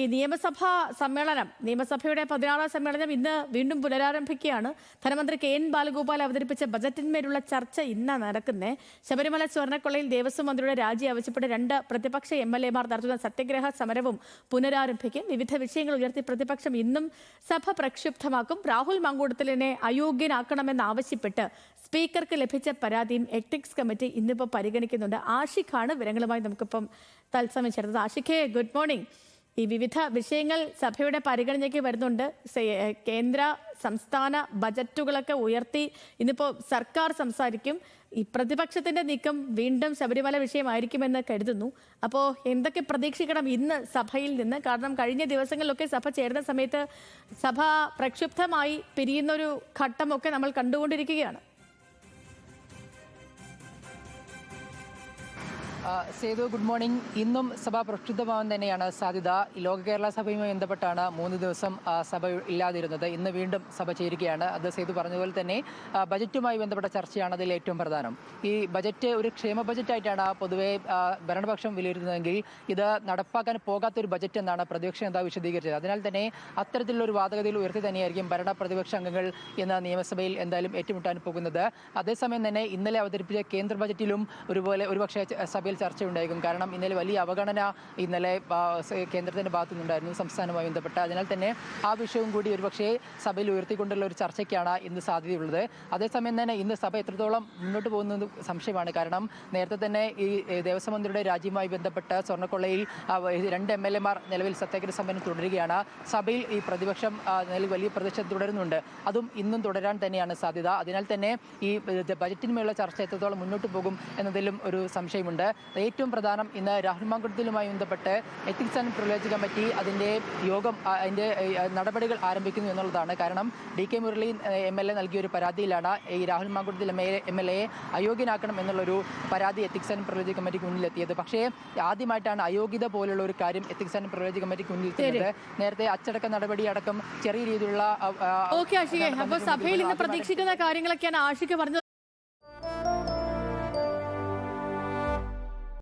ഈ നിയമസഭയുടെ 16ാം സമ്മേളനം ഇന്ന് വീണ്ടും പുനരാരംഭിക്കുകയാണ്. ധനമന്ത്രി കെ.എൻ. ബാലഗോപാൽ അവതരിപ്പിച്ച ബജറ്റിന്മേലുള്ള ചർച്ച ഇന്ന് നടക്കുന്നത്. ശബരിമല സ്വർണ്ണക്കൊള്ളയിൽ ദേവസ്വം മന്ത്രിയുടെ രാജി ആവശ്യപ്പെട്ട് 2 പ്രതിപക്ഷ എംഎൽഎമാർ നടത്തുന്ന സത്യഗ്രഹ സമരവും പുനരാരംഭിക്കും. വിവിധ വിഷയങ്ങൾ ഉയർത്തി പ്രതിപക്ഷം ഇന്നും സഭ പ്രക്ഷുബ്ധമാക്കും. രാഹുൽ മാങ്കൂട്ടത്തിലിനെ അയോഗ്യനാക്കണമെന്നാവശ്യപ്പെട്ട് സ്പീക്കർക്ക് ലഭിച്ച പരാതിയും എത്തിക്സ് കമ്മിറ്റി ഇന്നിപ്പോൾ പരിഗണിക്കുന്നുണ്ട്. ആഷിഖാണ് വിവരങ്ങളുമായി നമുക്കിപ്പം തത്സമയം ചേർത്തത്. ആഷിഖേ, ഗുഡ് മോർണിംഗ്. ഈ വിവിധ വിഷയങ്ങൾ സഭയുടെ പരിഗണനയ്ക്ക് വരുന്നുണ്ട്. കേന്ദ്ര സംസ്ഥാന ബജറ്റുകളൊക്കെ ഉയർത്തി ഇന്നിപ്പോൾ സർക്കാർ സംസാരിക്കും. ഈ പ്രതിപക്ഷത്തിന്റെ നീക്കം വീണ്ടും ശബരിമല വിഷയമായിരിക്കുമെന്ന് കരുതുന്നു. അപ്പോൾ എന്തൊക്കെ പ്രതീക്ഷിക്കണം ഇന്ന് സഭയിൽ നിന്ന്? കാരണം കഴിഞ്ഞ ദിവസങ്ങളിലൊക്കെ സഭ ചേർന്ന സമയത്ത് സഭ പ്രക്ഷുബ്ധമായി പിരിയുന്നൊരു ഘട്ടമൊക്കെ നമ്മൾ കണ്ടുകൊണ്ടിരിക്കുകയാണ്. Sethu, good morning. ഇന്നും സഭ പ്രക്ഷുബ്ധമാവാൻ തന്നെയാണ് സാധ്യത. ലോക കേരള സഭയുമായി ബന്ധപ്പെട്ടാണ് 3 ദിവസം സഭ ഇല്ലാതിരുന്നത്. ഇന്ന് വീണ്ടും സഭ ചേരുകയാണ്. അത് സേതു പറഞ്ഞതുപോലെ തന്നെ ബജറ്റുമായി ബന്ധപ്പെട്ട ചർച്ചയാണ് അതിൽ ഏറ്റവും പ്രധാനം. ഈ ബജറ്റ് ഒരു ക്ഷേമ ബജറ്റായിട്ടാണ് പൊതുവെ ഭരണപക്ഷം വിലയിരുത്തുന്നതെങ്കിൽ ഇത് നടപ്പാക്കാൻ പോകാത്തൊരു ബജറ്റ് എന്നാണ് പ്രതിപക്ഷ നേതാവ് വിശദീകരിച്ചത്. അതിനാൽ തന്നെ അത്തരത്തിലുള്ള ഒരു വാദഗതിയിൽ ഉയർത്തി തന്നെയായിരിക്കും ഭരണ പ്രതിപക്ഷ അംഗങ്ങൾ ഇന്ന് നിയമസഭയിൽ എന്തായാലും ഏറ്റുമുട്ടാൻ പോകുന്നത്. അതേസമയം തന്നെ ഇന്നലെ അവതരിപ്പിച്ച കേന്ദ്ര ബജറ്റിലും ഒരുപക്ഷെ സഭയിൽ ചർച്ചയുണ്ടായിരിക്കും. കാരണം ഇന്നലെ വലിയ അവഗണന ഇന്നലെ കേന്ദ്രത്തിന്റെ ഭാഗത്തു നിന്നുണ്ടായിരുന്നു സംസ്ഥാനവുമായി ബന്ധപ്പെട്ട്. അതിനാൽ തന്നെ ആ വിഷയവും കൂടി ഒരുപക്ഷെ സഭയിൽ ഉയർത്തിക്കൊണ്ടുള്ള ഒരു ചർച്ചയ്ക്കാണ് ഇന്ന് സാധ്യതയുള്ളത്. അതേസമയം തന്നെ ഇന്ന് സഭ എത്രത്തോളം മുന്നോട്ട് പോകുന്നത് സംശയമാണ്. കാരണം നേരത്തെ തന്നെ ഈ ദേവസ്വം മന്ത്രിയുടെ രാജിയുമായി ബന്ധപ്പെട്ട് സ്വർണ്ണക്കൊള്ളയിൽ 2 എംഎൽഎമാർ നിലവിൽ സത്യാഗ്രഹ സമരം തുടരുകയാണ്. സഭയിൽ ഈ പ്രതിപക്ഷം നിലവിൽ വലിയ പ്രതിഷേധം തുടരുന്നുണ്ട്. അതും ഇന്നും തുടരാൻ തന്നെയാണ് സാധ്യത. അതിനാൽ തന്നെ ഈ ബജറ്റിന്മേലുള്ള ചർച്ച എത്രത്തോളം മുന്നോട്ട് പോകും എന്നതിലും ഒരു സംശയമുണ്ട്. ഏറ്റവും പ്രധാനം ഇന്ന് രാഹുൽ മാങ്കൂട്ടത്തിലുമായി ബന്ധപ്പെട്ട് എത്തിക്സ് ആൻഡ് പ്രിവിലേജ് കമ്മിറ്റി അതിൻ്റെ യോഗം അതിൻ്റെ നടപടികൾ ആരംഭിക്കുന്നു എന്നുള്ളതാണ്. കാരണം DK മുരളി MLA നൽകിയൊരു പരാതിയിലാണ് ഈ രാഹുൽ മാങ്കൂട്ടത്തിൽ MLA അയോഗ്യനാക്കണം എന്നുള്ളൊരു പരാതി എത്തിക്സ് ആൻഡ് പ്രിവിലേജ് കമ്മിറ്റിക്ക് മുന്നിലെത്തിയത്. പക്ഷേ ആദ്യമായിട്ടാണ് അയോഗ്യത പോലുള്ള ഒരു കാര്യം എത്തിക്സ് ആൻഡ് പ്രിവിലേജ് കമ്മിറ്റിക്ക് മുന്നിലെത്തിയത്. നേരത്തെ അച്ചടക്ക നടപടി അടക്കം ചെറിയ രീതിയിലുള്ള സഭയിൽ ഇന്ന് പ്രതീക്ഷിക്കുന്ന കാര്യങ്ങളൊക്കെയാണ് ആഷിഖ് പറഞ്ഞത്.